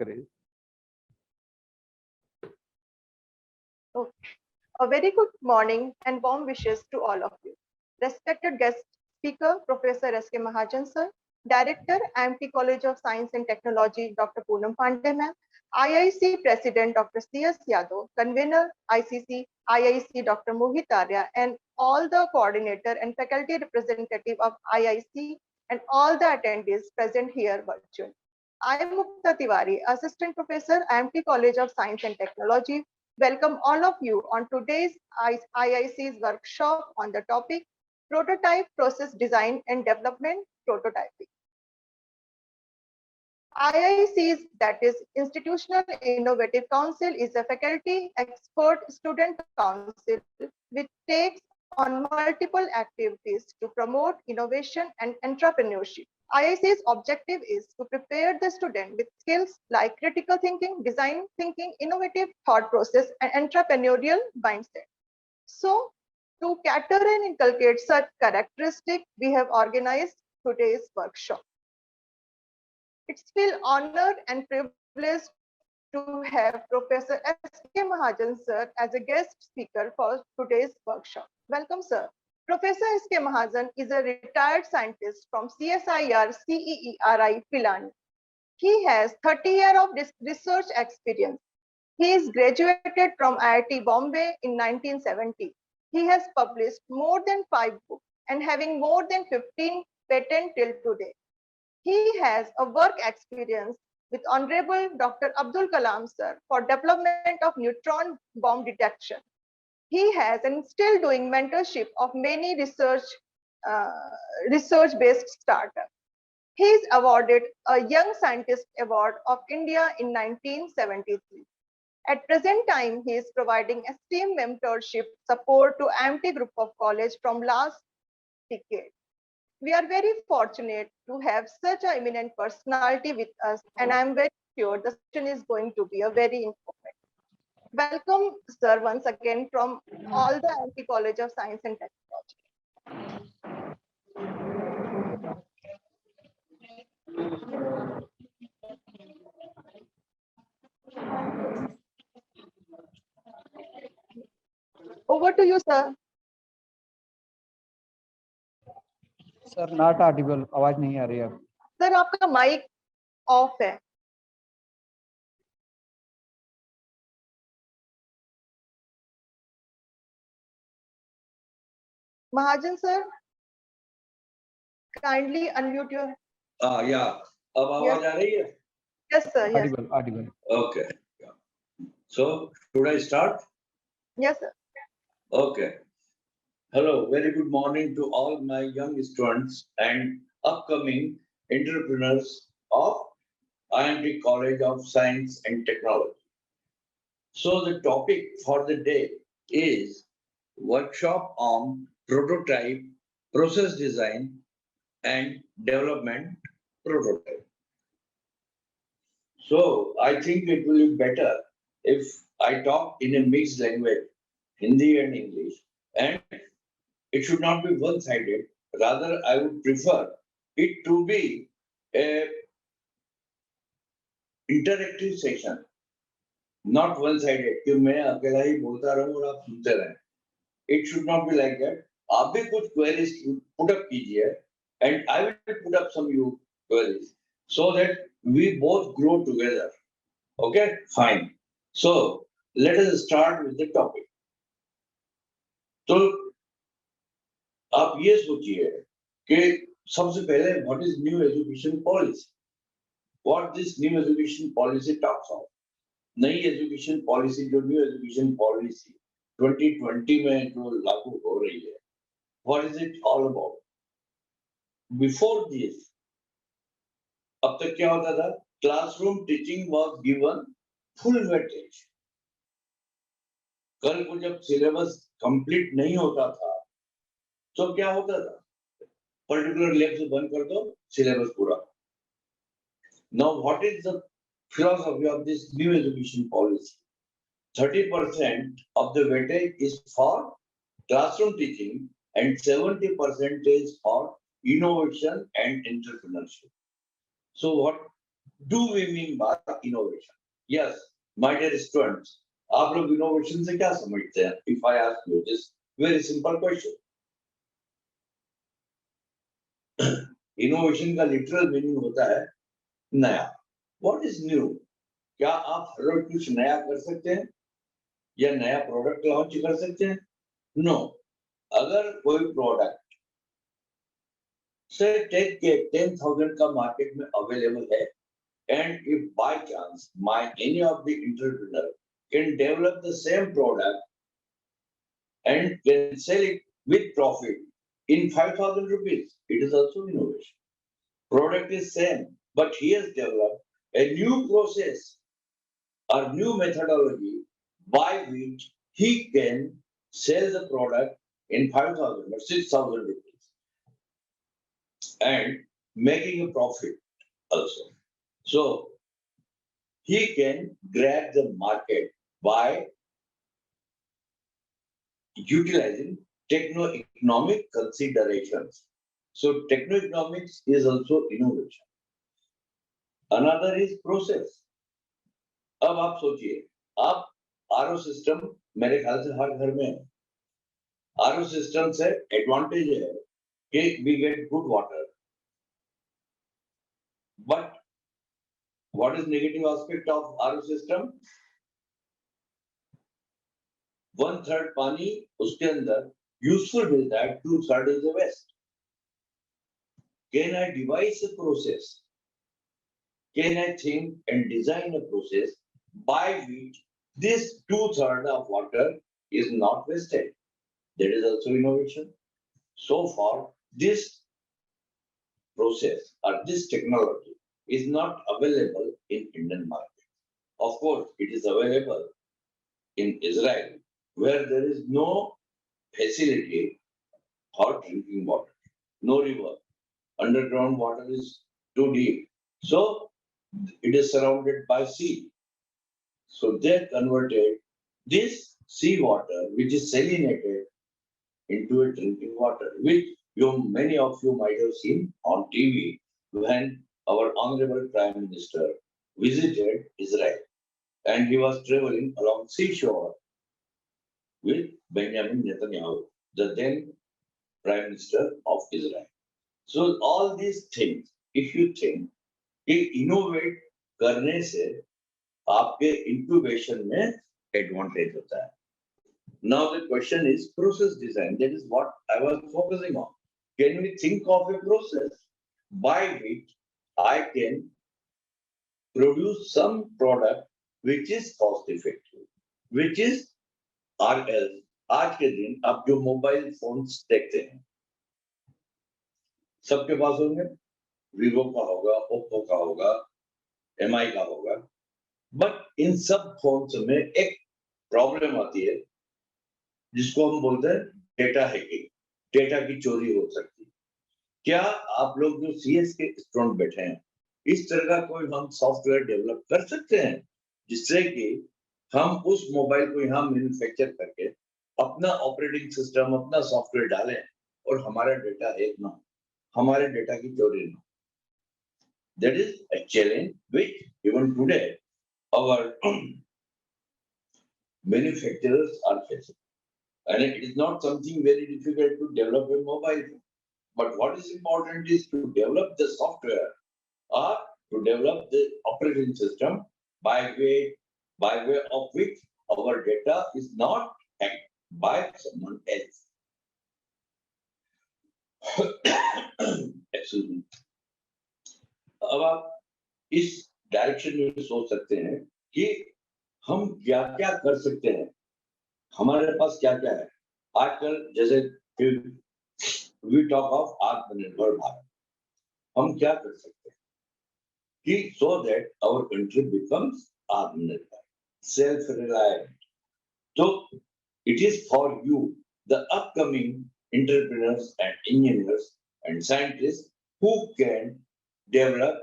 करें। A very good morning and warm wishes to all of you. Respected guest speaker, Professor S.K. Mahajan sir, Director, IIMT College of Science and Technology, Dr. Poonam Pandey ma'am, IIC President, Dr. C.S. Yadav, Convener, ICC, IIC, Dr. Mohit Arya, and all the coordinator and faculty representative of IIC and all the attendees present here virtually. I am Mukta Tiwari, Assistant Professor, IIMT College of Science and Technology. Welcome all of you on today's IIC's workshop on the topic Prototype Process Design and Development Prototyping. IIC's, that is Institutional Innovative Council, is a faculty expert student council which takes on multiple activities to promote innovation and entrepreneurship. IIC's objective is to prepare the student with skills like critical thinking, design thinking, innovative thought process, and entrepreneurial mindset. So, to cater and inculcate such characteristics, we have organized today's workshop. It's feel honored and privileged to have Professor S.K. Mahajan sir as a guest speaker for today's workshop. Welcome, sir. Professor S.K. Mahajan is a retired scientist from CSIR CEERI, Pilani. He has 30 years of research experience. He is graduated from IIT Bombay in 1970. He has published more than 5 books and having more than 15 patents till today. He has a work experience with Honorable Dr. Abdul Kalam sir for development of neutron bomb detection. He has and still doing mentorship of many research-based startups. He is awarded a Young Scientist Award of India in 1973. At present time, he is providing esteemed mentorship support to IIMT group of college from last decade. We are very fortunate to have such an eminent personality with us, and I am very sure the session is going to be a very informative. Welcome, sir, once again from all the IIMT College of Science and Technology. Over to you, sir. Sir not Audible, आवाज नहीं आ रही है। Sir आपका mic off है। महाजन sir, kindly unmute your. या अब आवाज आ रही है? Yes sir, yes. Audible, Audible. Okay, so should I start? Yes sir. Okay. Hello, very good morning to all my young students and upcoming entrepreneurs of IIMT College of Science and Technology. So the topic for the day is workshop on prototype, process design and development prototype. So I think it will be better if I talk in a mixed language, Hindi and English, and it should not be one-sided. Rather, I would prefer it to be a interactive session, not one-sided. कि मैं अकेला ही बोलता रहूं और आप सुनते रहें. It should not be like that. आप भी कुछ queries put up कीजिए, and I will put up some new queries so that we both grow together. Okay, fine. So let us start with the topic. तो आप ये सोचिए कि सबसे पहले what is new education policy, what this new education policy talks of. नई education policy, जो new education policy 2020 में जो लागू हो रही है, what is it all about? Before this, अब तक क्या होता था? Classroom teaching was given full weightage. कल को जब सिलेबस कंप्लीट नहीं होता था तो क्या होता था? पर्टिकुलर लैब से बंद कर दो, सिलेबस पूरा। Now what is the philosophy of this new education policy? 30% of the weightage is for classroom teaching and 70% is for innovation and entrepreneurship. So what do we mean by innovation? Yes, my dear students, आप लोग innovation से क्या समझते हैं? If I ask you this very simple question, innovation का literal meaning होता है नया. What is new? क्या आप हर रोज कुछ नया कर सकते हैं या नया प्रोडक्ट लॉन्च कर सकते हैं? नो. अगर कोई प्रोडक्ट से टेक के 10,000 का मार्केट में अवेलेबल है, and if by chance any of the entrepreneur can develop the same product and can sell it with profit in 5,000 rupees, it is also innovation. Product is same, but he has developed a new process or new methodology by which he can sell the product in 5,000 or 6,000 rupees and making a profit also. So he can grab the market by utilizing techno-economic considerations. So techno-economics is also innovation. Another is process. अब आप सोचिए, आप RO system मेरे ख्याल से हर घर में है. आरओ सिस्टम से एडवांटेज है कि we get good water, but what is negative aspect of RO system? 1/3 पानी उसके अंदर यूजफुल मिलता है, 2/3 is the waste. Can I devise a process? Can I think and design a process by which this 2/3 of water is not wasted? That is also innovation. So far, this process or this technology is not available in Indian market. Of course, it is available in Israel, where there is no facility for drinking water, no river, underground water is too deep. So it is surrounded by sea. So they converted this sea water, which is salinated, into a drinking water, which many of you might have seen on TV when our Honorable Prime Minister visited Israel and he was traveling along seashore with Benjamin Netanyahu, the then Prime Minister of Israel. So all these things, if you think, कि innovate करने से आपके incubation में advantage होता है. Now the question is process design. That is what I was focusing on. Can we think of a process by which I can produce some product which is cost effective, which is RL. आज के दिन आप जो mobile phones देखते हैं, सबके पास होंगे. Vivo का होगा, ओप्पो का होगा, एमआई का होगा, बट इन सब फोन्स में एक प्रॉब्लम आती है जिसको हम बोलते हैं डेटा हैकिंग. डेटा की चोरी हो सकती है. क्या आप लोग जो सीएस के स्टूडेंट बैठे हैं, इस तरह का कोई हम सॉफ्टवेयर डेवलप कर सकते हैं जिससे कि हम उस मोबाइल को यहाँ मैन्युफैक्चर करके अपना ऑपरेटिंग सिस्टम, अपना सॉफ्टवेयर डालें और हमारा डेटा हैक ना, हमारे डेटा की चोरी ना? That is a challenge which even today our manufacturers are facing. And it is not something very difficult to develop a mobile phone. But what is important is to develop the software or to develop the operating system by way of which our data is not hacked by someone else. Excuse me. अब आप इस direction में सोच सकते हैं कि हम क्या क्या कर सकते हैं, हमारे पास क्या क्या है. आजकल जैसे वी टॉक ऑफ आत्मनिर्भर भारत, हम क्या कर सकते हैं कि so that our country becomes आत्मनिर्भर, सेल्फ रिलायंट. तो it is for you the upcoming entrepreneurs and engineers and scientist who can develop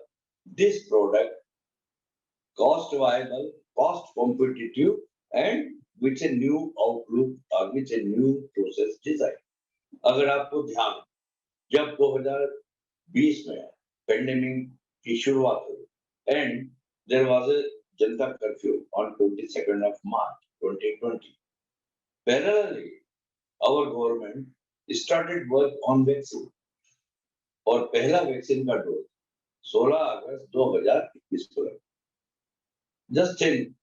this product cost viable, cost competitive, and with a new outlook or with a new process design. अगर आपको ध्यान, जब 2020 में pandemic की शुरुआत हुई and there was a Janata curfew on 22nd of March 2020. Parallelly, our government started work on vaccine और पहला वैक्सीन का डोज 16 अगस्त 2021 को लगा. Just think,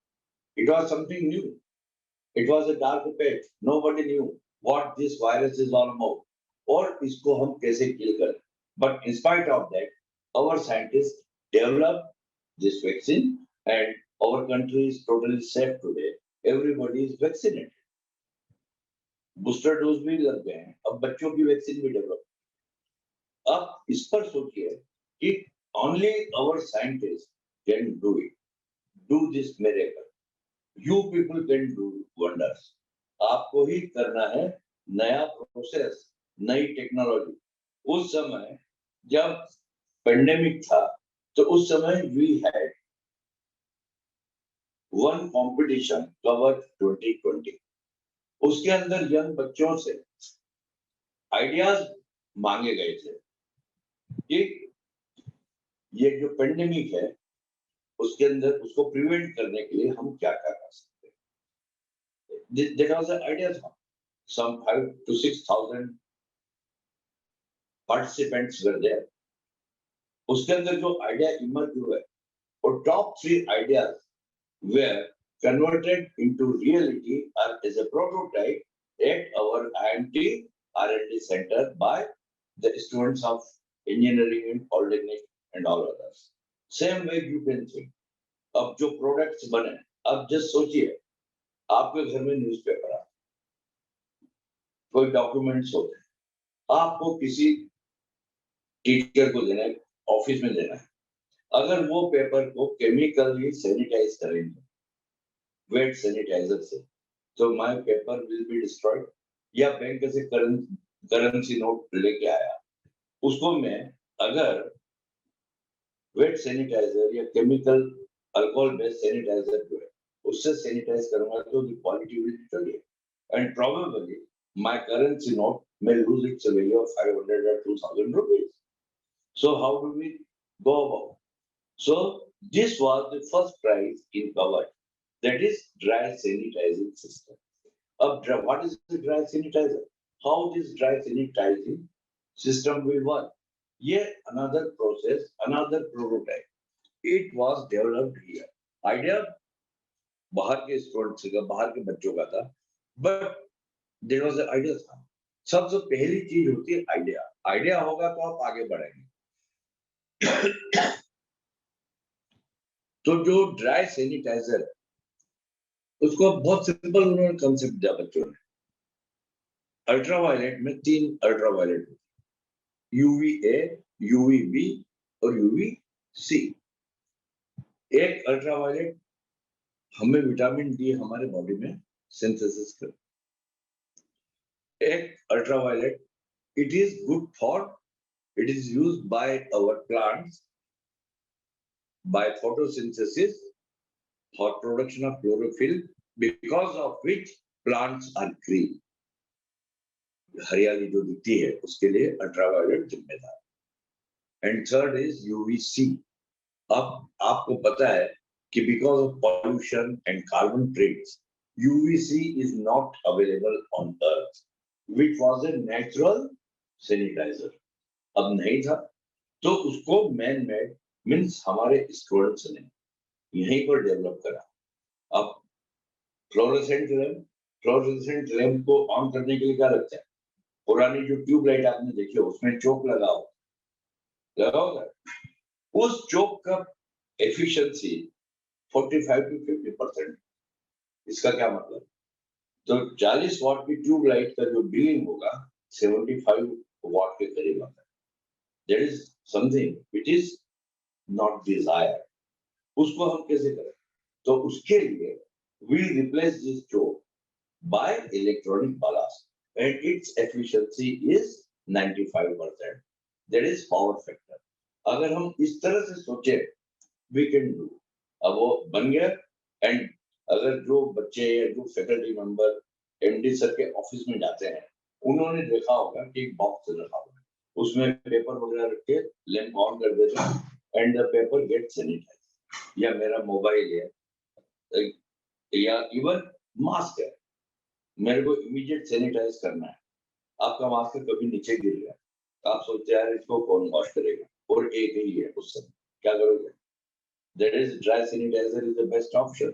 it was something new. It was a dark patch. Nobody knew what this virus is all about और इसको हम कैसे kill करें. But in spite of that, our scientists developed this vaccine and our country is totally safe today. Everybody is vaccinated. Booster dose भी लग गए हैं, अब बच्चों की वैक्सीन भी डेवलप. अब इस पर सोचिए कि only our scientists can do it, do this miracle. You people can do wonders. आपको ही करना है नया प्रोसेस, नई टेक्नोलॉजी. उस समय जब पेंडेमिक था तो उस समय we had one competition covered 2020. उसके अंदर यंग बच्चों से आइडियाज मांगे गए थे कि ये जो पेंडेमिक है उसके अंदर उसको प्रिवेंट करने के लिए हम क्या क्या कर सकते हैं. That was the idea. Some 5 to 6,000 participants were there. उसके अंदर जो आइडिया इमर्ज हुए और top 3 ideas were converted into reality as a prototype at our IIMT R&D center by the students of engineering and polytechnic and all others. Same way you can think. अब जो products बने, अब just सोचिए, आपके घर में newspaper आता, कोई डॉक्यूमेंट्स होते हैं, आपको किसी टीचर को देना है, ऑफिस में देना है. अगर वो पेपर को केमिकली सैनिटाइज करेंगे वेट सैनिटाइजर से, तो my paper will be destroyed. या बैंक से करेंसी नोट लेके आया, उसको मैं अगर वेट सैनिटाइजर या केमिकल अल्कोहल बेस्ड सैनिटाइजर जो है उससे सैनिटाइज करूंगा तो the quality will deteriorate and probably my currency note may lose its value of 500 or 2,000 rupees. So how do we go about? So this was the first prize in covered. That is dry sanitizing system. What is the dry sanitizer? How this dry sanitizing system will work? Yet another process, another prototype. It was developed here. Idea बाहर के students का, बाहर के बच्चों का था, but there was an idea था. सबसे पहली चीज होती है आइडिया. आइडिया होगा तो आप आगे बढ़ेंगे. तो जो ड्राई सैनिटाइजर, उसको बहुत सिंपल उन्होंने कंसेप्ट दिया बच्चों ने. अल्ट्रावायलेट में 3 अल्ट्रावायलेट होती है, यूवीए, यूवीबी और यूवीसी. एक अल्ट्रावायलेट हमें विटामिन डी हमारे बॉडी में सिंथेसिस कर. एक ultraviolet, it is good for, it is used by our plants by photosynthesis for production of chlorophyll, because of which plants are green. हरियाली जो दिखती है उसके लिए अल्ट्रावायलेट जिम्मेदार. And third is UVC. अब आपको पता है कि because of pollution and carbon trades UVC is not available on earth, which was a natural sanitizer. अब नहीं था तो उसको मैन मेड मीन्स हमारे स्टूडेंट्स ने यहीं पर डेवलप करा. अब फ्लोरोसेंट लैम्प को ऑन करने के लिए क्या लगता है? पुरानी जो ट्यूबलाइट आपने देखी उसमें चोक लगा होगा. उस चोक का एफिशिएंसी 45 to 50%. इसका क्या मतलब? तो 40 वाट की ट्यूबलाइट का जो बिलिंग होगा 75 वाट के करीब आता है. That is something which is not desire. उसको हम कैसे करें? तो उसके लिए we replace this choke by electronic ballast and its efficiency is 95%. That is power factor. अगर हम इस तरह से सोचे वी कैन डू. अब वो बन गया. एंड अगर जो बच्चे या जो फैकल्टी मेंबर एमडी सर के ऑफिस में जाते हैं, उन्होंने देखा होगा कि एक बॉक्स रखा हुआ है, उसमें पेपर वगैरह रख के लैंप ऑन कर देते हैं and the paper get sanitize. या मेरा मोबाइल है या इवन मास्क है, मेरे को इमीडिएट सैनिटाइज करना है, आपका मास्क कभी नीचे गिर गया, आप सोचते हैं यार इसको कौन वॉश करेगा, और एक ही है उस समय, क्या करोगे? That is dry sanitizer is the best option.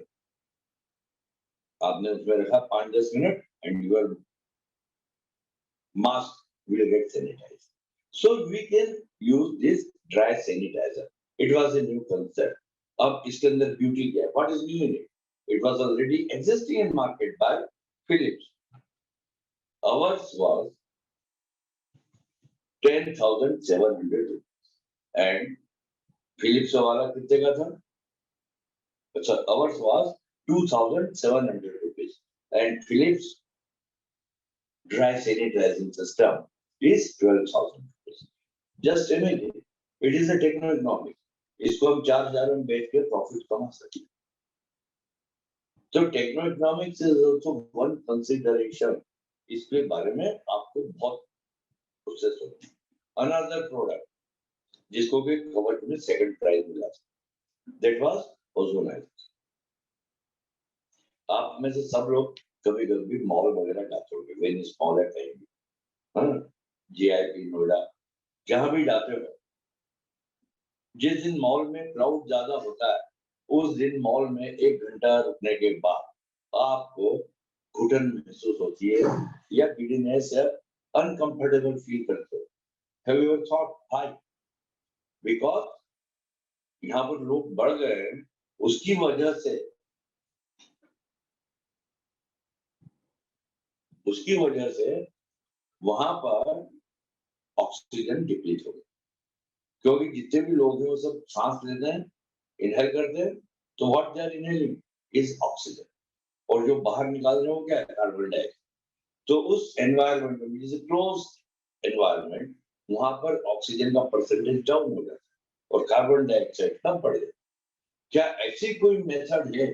आपने उसमें रखा 5-10 minute and your mask will get sanitized. So we can use this dry sanitizer. It was a new concept. अब इसके अंदर beauty क्या है? What is new in it? It was already existing in market by Philips. Ours was 10,700 rupees. And Philips वाला कितने का था? अच्छा, ours was 2,700 rupees. And Philips dry sanitizing system is 12,000 rupees. Just imagine, it is a techno-economic. इसको हम 4,000 में बेच के प्रॉफिट कमा सकते हैं। तो techno-economics is also one consideration. इसके बारे में आपको बहुत उससे सोचना। अनदर प्रोडक्ट जिसको कि कवर्ड में सेकंड प्राइज मिला, दैट वाज ओजोनाइजर। आप में से सब लोग कभी कभी मॉल वगैरह जाते होंगे, वेनिस मॉल है कहीं भी, हाँ, जीआईपी नोएडा, जहां भी जाते हो, जिस दिन मॉल में क्राउड ज्यादा होता है उस दिन मॉल में 1 घंटा रुकने के बाद आपको घुटन महसूस होती है या गिडीनेस या अनकंफर्टेबल फील करते हो। Have you ever thought why? Because यहाँ पर लोग बढ़ गए हैं, उसकी वजह से वहां पर ऑक्सीजन डिप्लीट हो गया, क्योंकि जितने भी लोग हैं वो सब सांस लेते हैं, इनहेल करते हैं, तो what they are inhaling is oxygen, और जो बाहर निकाल रहे हो क्या है? Carbon dioxide. तो उस एनवायरनमेंट में, जैसे क्लोज एनवायरनमेंट, वहां पर ऑक्सीजन का परसेंटेज डाउन हो जाता है और कार्बन डाइऑक्साइड कम पड़ जाता है। क्या ऐसी कोई मेथड है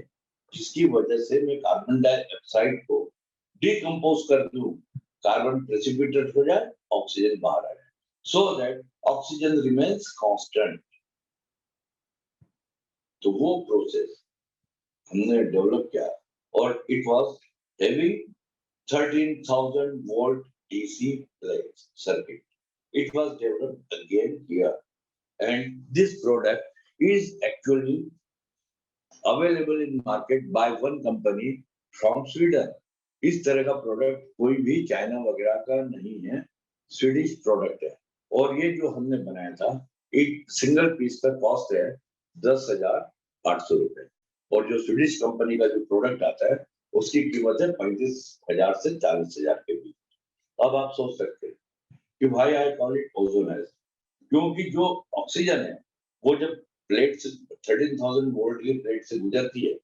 जिसकी वजह से मैं कार्बन डाइऑक्साइड को डिकम्पोज कर दूं, कार्बन प्रेसिपिटेट हो जाए, ऑक्सीजन बाहर आ जाए, so that oxygen remains constant? तो वो प्रोसेस हमने डेवलप किया और it was having 13,000 volt DC plates circuit. It was developed again here, and this product is actually available in market by one company from Sweden. इस तरह का product कोई भी चाइना वगैरह का नहीं है, स्वीडिश प्रोडक्ट है। और ये जो हमने बनाया था, एक सिंगल पीस का कॉस्ट है 10,800 रुपए, और जो स्वीडिश कंपनी का जो प्रोडक्ट आता है उसकी कीमत है 35,000 से 40,000 के बीच। अब आप सोच सकते हैं कि भाई आई कॉल इट ओजोनाइजर, क्योंकि जो ऑक्सीजन है वो जब प्लेट से 13,000 वोल्ट की प्लेट से गुजरती है,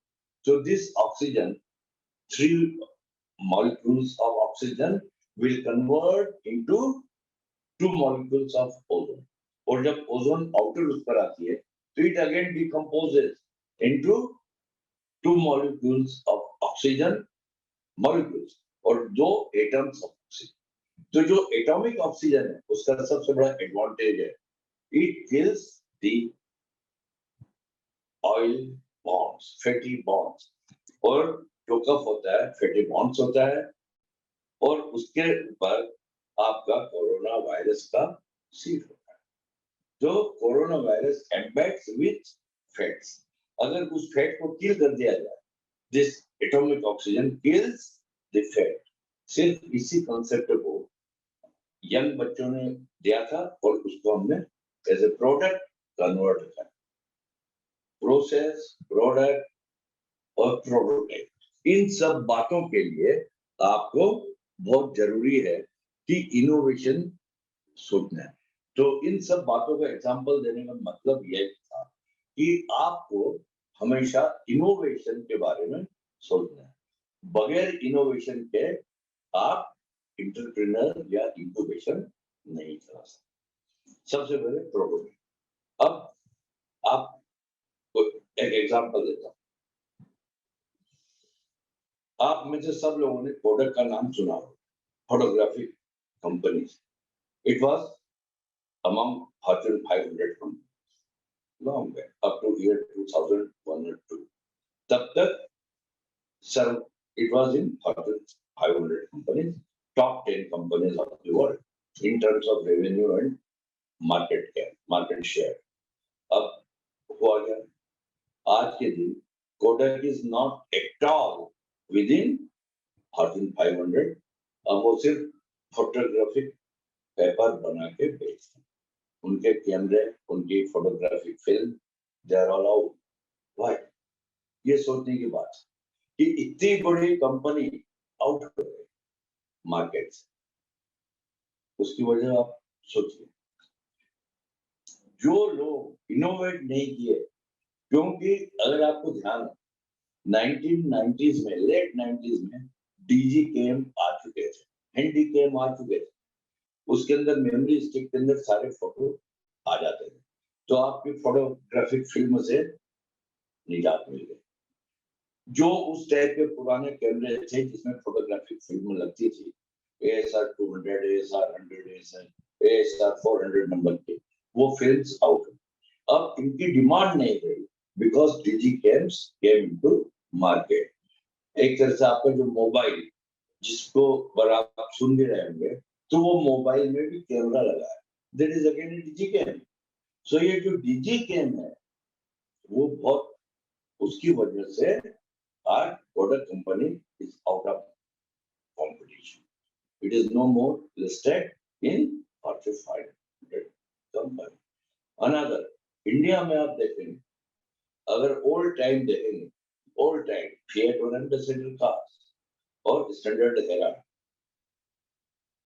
तो this oxygen 3 molecules of oxygen will convert into 2 molecules of ozone, और जब ओजोन आउटर उस पर आती है तो it again decomposes into 2 molecules of oxygen molecules और 2 atoms of oxygen। तो जो एटॉमिक ऑक्सीजन है उसका सबसे बड़ा एडवांटेज है, it kills the oil bonds, fatty bonds, और जो कफ होता है फैटी बॉन्ड्स होता है, और उसके ऊपर आपका कोरोना वायरस का सीट होता है। जो कोरोना वायरस एम्बेड्स विथ फैट्स, अगर उस फैट को किल कर दिया जाए, this atomic oxygen kills the fat. सिर्फ इसी कंसेप्ट को यंग बच्चों ने दिया था और उसको हमने एज ए प्रोडक्ट कन्वर्ट किया। प्रोसेस, प्रोडक्ट और प्रोटोटाइप, इन सब बातों के लिए आपको बहुत जरूरी है कि इनोवेशन सोचना है। तो इन सब बातों का एग्जांपल देने का मतलब यह था कि आपको हमेशा इनोवेशन के बारे में सोचना है। बगैर इनोवेशन के आप एंटरप्रेन्योर या इंक्यूबेशन नहीं चला सकते। सबसे पहले प्रोटोटाइप। अब आपको एक एग्जांपल देता हूं। आप में से सब लोगों ने प्रोडक्ट का नाम सुना हो, photography company. It was among Fortune 500 company. long back, up to year 2001 or 2. तब तक sir, it was in Fortune 500 companies, top 10 companies of the world in terms of revenue and market cap, market share. अब हुआ क्या? आज के दिन Kodak is not at all within Fortune 500. अब वो सिर्फ फोटोग्राफिक पेपर बना के बेचते हैं. उनके कैमरे, उनकी photographic film, they are all out. Why? ये सोचने की बात कि इतनी बड़ी कंपनी आउट हो गई मार्केट से. उसकी वजह आप सोचिए, जो लोग इनोवेट नहीं किए, क्योंकि अगर आपको ध्यान हो 1990s में, लेट 90s में डीजी कैम आ चुके थे, हैंडी कैम आ चुके थे. उसके अंदर मेमोरी स्टिक के अंदर सारे फोटो आ जाते थे, तो आपकी फोटोग्राफिक फिल्म से निजात मिल गई. जो उस टाइप के पुराने कैमरे थे जिसमें फोटोग्राफिक फिल्म लगती थी, ASR 200, ASR 100, ASR 400 नंबर के, वो फिल्म्स आउट. अब इनकी डिमांड नहीं रही because digicams came into market. एक तरह से आपका जो मोबाइल, जिसको बराबर आप सुन भी रहे होंगे, तो वो मोबाइल में भी कैमरा लगा है. There is again digi cam. So ये जो डिजी कैम है वो बहुत, उसकी वजह से our product company is out of competition. It is no more listed in Fortune 500 company. Another, India में आप देखेंगे, अगर old time देखेंगे, old time Fiat और Ambassador cars और Standard Herald,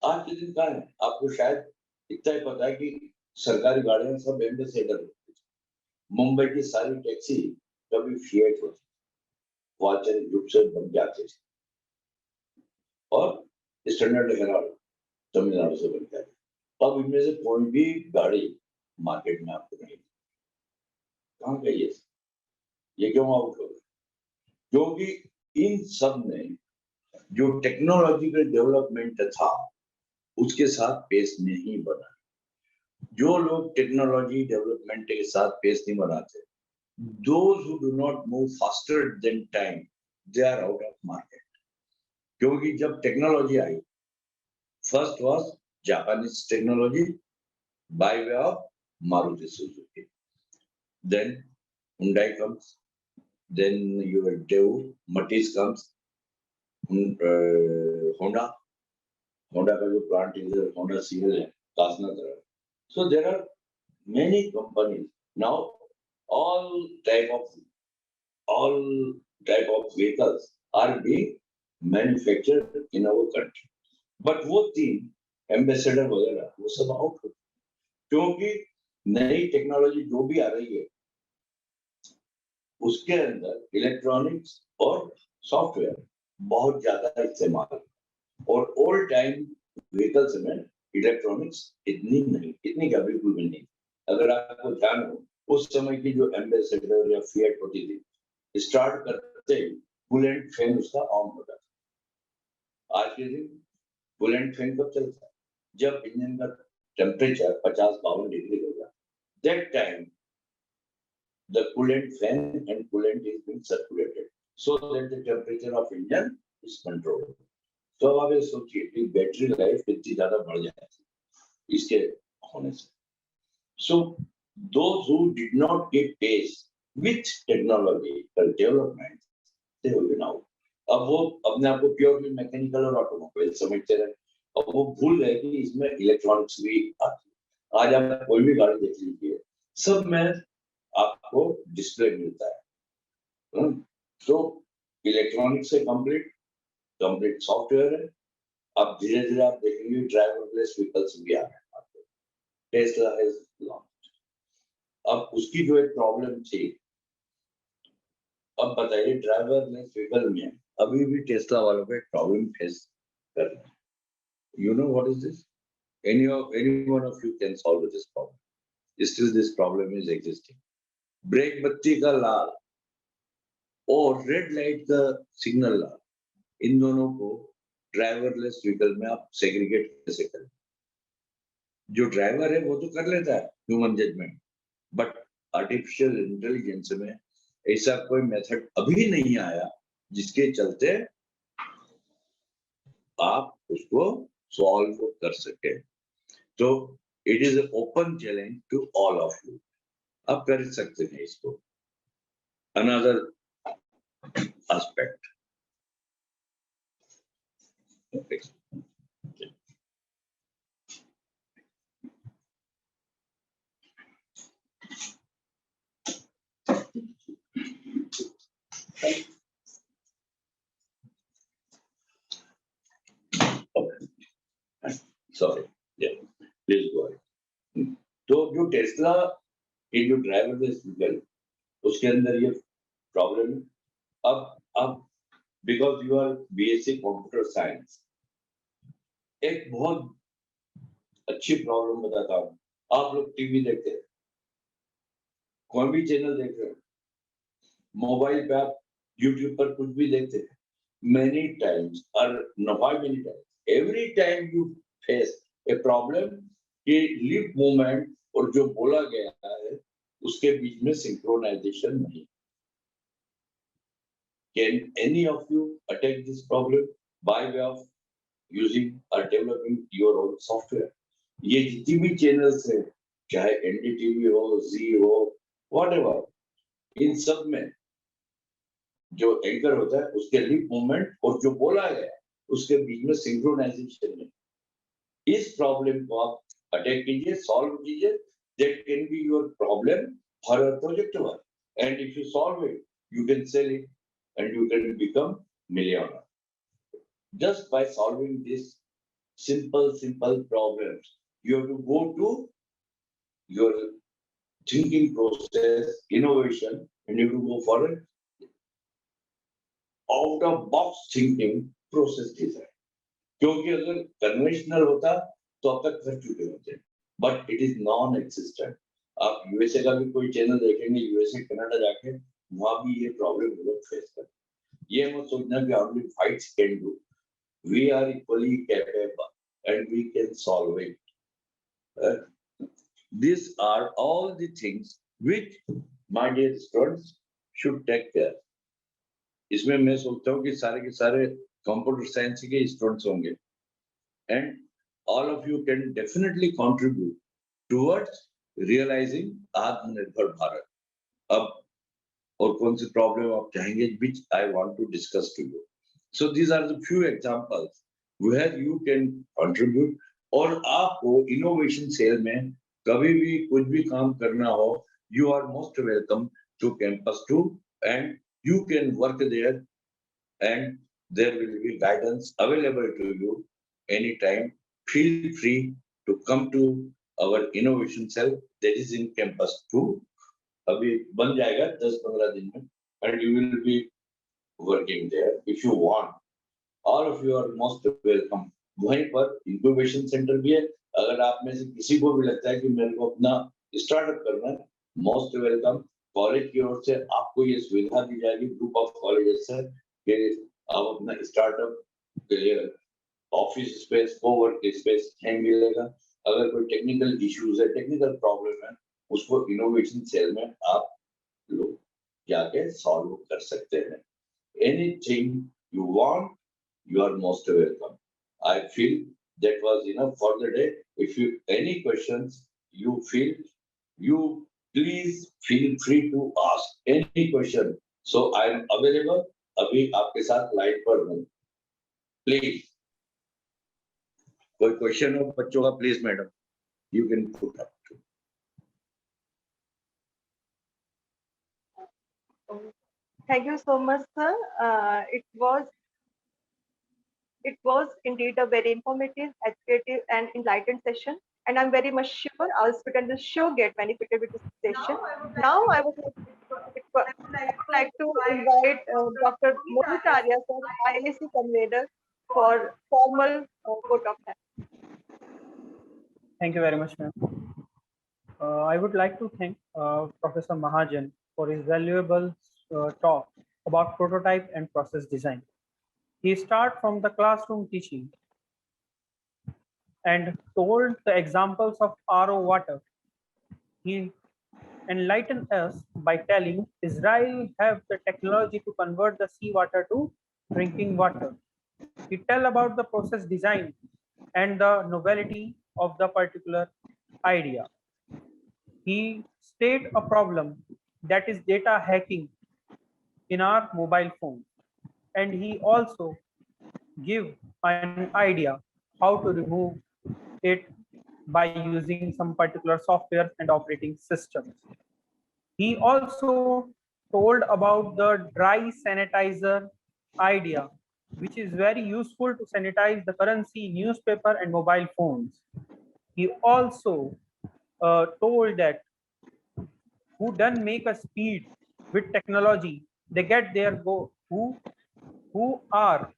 आज के दिन कहाँ है? आपको शायद इतना ही पता है कि सरकारी गाड़ियां सब Ambassador होती थी. मुंबई की सारी टैक्सी कभी Fiat होती, वाचन ग्रुप से बन जाते थे, और स्टैंडर्ड हेराल्ड तमिलनाडु से बन जाते. अब इनमें से कोई भी गाड़ी मार्केट में आपको नहीं. कहाँ गई है? ये क्यों आउट हो गई? क्योंकि इन सब में जो टेक्नोलॉजिकल डेवलपमेंट था उसके साथ पेस नहीं बना. जो लोग टेक्नोलॉजी डेवलपमेंट के साथ पेस नहीं बनाते, those who do not move faster than time, they are out of market. क्योंकि जब technology I, first was Japanese technology by way of Maruti Suzuki. Then Hyundai comes, then your Daewoo, Matiz comes, Honda का जो plant is Honda CL है, Kasnagar. So there are many companies now. All type of vehicles are being manufactured in our country. But वो तीन ambassador वगैरह वो सब out हो, क्योंकि नई टेक्नोलॉजी जो भी आ रही है उसके अंदर इलेक्ट्रॉनिक्स और सॉफ्टवेयर बहुत ज्यादा इस्तेमाल है, और ओल्ड टाइम व्हीकल्स में इलेक्ट्रॉनिक्स इतनी का बिल्कुल भी नहीं. अगर आपको ध्यान हो, उस समय की जो एम्बेसडर या फिएट होती थी, स्टार्ट करते ही कूलेंट फैन उसका ऑन होता था. आज के दिन कूलेंट फैन कब चलता है? जब इंजन का टेम्परेचर 50-52 डिग्री होगा, that time the coolant fan and coolant is being circulated so that the temperature of engine is controlled. तो अब आप ये सोचिए कि बैटरी लाइफ कितनी ज्यादा बढ़ जाती इसके होने से. So those who did not get pace with technological development, they will be out. अब वो अपने आप को प्योरली मैकेनिकल और ऑटोमोबाइल समझते रहे, और वो भूल गए कि इसमें इलेक्ट्रॉनिक्स भी आती है. आज आप कोई भी गाड़ी देख लीजिए, सब में आपको डिस्प्ले मिलता है. तो इलेक्ट्रॉनिक्स से कंप्लीट सॉफ्टवेयर है. अब धीरे धीरे आप देखेंगे ड्राइवरलेस व्हीकल्स भी आ रहे हैं आपको. Tesla has launched. अब उसकी जो एक प्रॉब्लम थी, अब बताइए ड्राइवरलेस व्हीकल में अभी भी टेस्ला वालों को एक प्रॉब्लम फेस कर रहे हैं. You know what is this? any one of you can solve this problem. Still this problem is existing. Brake बत्ती का लाल और रेड लाइट का सिग्नल लाल, इन दोनों को ड्राइवरलेस व्हीकल में आप सेग्रीगेट कैसे करें? जो ड्राइवर है वो तो कर लेता है human judgement, but artificial intelligence में ऐसा कोई मेथड अभी नहीं आया जिसके चलते आप उसको सॉल्व कर सके। तो it is open challenge to all of you, आप कर सकते हैं इसको। Another aspect, sorry, please go ahead. तो जो टेस्ला ये जो ड्राइवरलेस व्हीकल, उसके अंदर ये प्रॉब्लम है। अब because you are BSc computer science, एक बहुत अच्छी प्रॉब्लम बताता हूँ। आप लोग टीवी देखते हैं, कोई भी चैनल देख रहे हैं, मोबाइल पे आप यूट्यूब पर कुछ भी देखते हैं, many times or not many times, every time you face a problem कि लिप मूवमेंट और जो बोला गया है उसके बीच में सिंक्रोनाइजेशन नहीं। Can any of you attack this problem by way of using or developing your own software? ये जितनी भी चैनल्स है, चाहे एनडीटीवी हो, जी हो, whatever, इन सब में जो एंकर होता है उसके लिप मूवमेंट और जो बोला गया उसके बीच में सिंक्रोनाइजेशन नहीं। इस प्रॉब्लम को आप अटैक कीजिए, सॉल्व कीजिए। That can be your problem for a project work, and if you solve it you can sell it and you can become millionaire just by solving this simple problems. You have to go to your thinking process, innovation, and you have to go for an out of box thinking process design. क्योंकि अगर conventional होता तो अब तक कर चुके होते, but it is non existent. आप यूएसए का भी कोई चैनल देखेंगे, यूएसए कनाडा जाके वहां भी ये प्रॉब्लम लोग फेस करते हैं। ये मत सोचना कि only fights can do. We are equally capable and we can solve it. These are all the things which my dear students should take care. इसमें मैं सोचता हूँ कि सारे के सारे कंप्यूटर साइंस के स्टूडेंट्स होंगे, and all of you can definitely contribute towards realizing आत्मनिर्भर भारत। अब और कौन सी प्रॉब्लम आप चाहेंगे which I want to discuss to you. So these are the few examples where you can contribute। और आपको इनोवेशन सेल में कभी भी कुछ भी काम करना हो, you are most welcome to campus 2 and you can work there and there will be guidance available to you anytime. Feel free to come to our innovation cell that is in campus 2. अभी बन जाएगा 10-15 दिन में, and you will be working there if you want. All of you are most welcome. वहीं पर incubation centre भी है। अगर आप में से किसी को भी लगता है कि मेरे को अपना स्टार्टअप करना है, मोस्ट वेलकम। कॉलेज की ओर से आपको ये सुविधा दी जाएगी, ग्रुप ऑफ कॉलेजेस से, कि आप अपना स्टार्टअप के लिए ऑफिस स्पेस, कोवर्क स्पेस कहीं मिलेगा। अगर कोई टेक्निकल इश्यूज है, टेक्निकल प्रॉब्लम है, उसको इनोवेशन सेल में आप लोग जाके सॉल्व कर सकते हैं। Anything you want, you are most welcome. I feel that was enough for the day. If you any questions you feel, you please feel free to ask any question. So I am available. अभी आपके साथ line पर हूँ। Please, कोई question हो बच्चों का, please madam, you can put up. Thank you so much, sir. It was indeed a very informative, educative, and enlightened session. And I'm very much sure our students will sure get benefited with this session. Now I would like to invite Dr. Mohit Arya, sir, IAC convener, for formal vote of thanks. Thank you very much, ma'am. I would like to thank Professor Mahajan for his valuable talk about prototype and process design. He started from the classroom teaching and told the examples of RO water. He enlighten us by telling Israel have the technology to convert the seawater to drinking water. He tell about the process design and the novelty of the particular idea. He state a problem that is data hacking in our mobile phone, and he also give an idea how to remove it by using some particular software and operating systems. He also told about the dry sanitizer idea, which is very useful to sanitize the currency, newspaper, and mobile phones. He also told that who done make a speed with technology, they get their go who are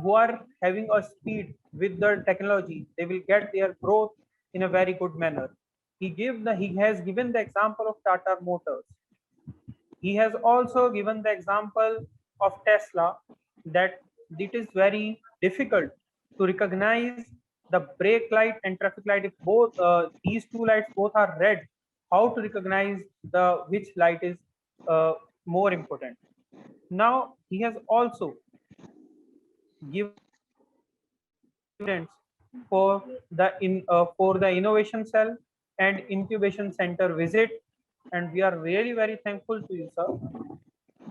who are having a speed with the technology, they will get their growth in a very good manner. He has given the example of Tata Motors. He has also given the example of Tesla, that it is very difficult to recognize the brake light and traffic light. If both these two lights both are red, how to recognize the which light is more important. Now he has also given for the innovation cell and incubation center visit, and we are really very thankful to you, sir.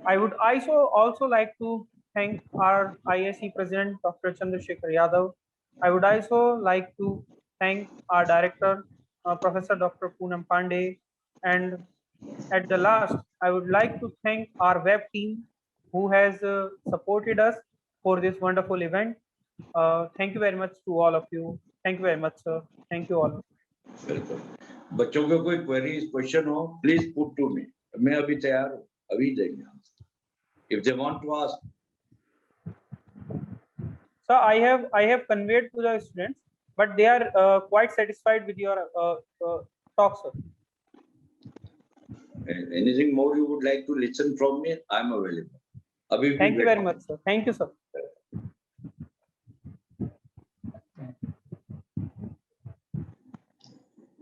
I would also like to thank our ISC President, Dr. Chandrasekhar Yadav. I would also like to thank our Director, Professor Dr. Poonam Pandey. And at the last, I would like to thank our web team who has supported us for this wonderful event. Thank you very much to all of you. Thank you very much, sir. Thank you all. Welcome. बच्चों का कोई queries question हो please put to me, मैं अभी तैयार हूँ, अभी देंगे। If they want to ask. So I have conveyed to the students, but they are quite satisfied with your talk, sir. Anything more you would like to listen from me? I am available. Thank you very much, sir. Thank you, sir.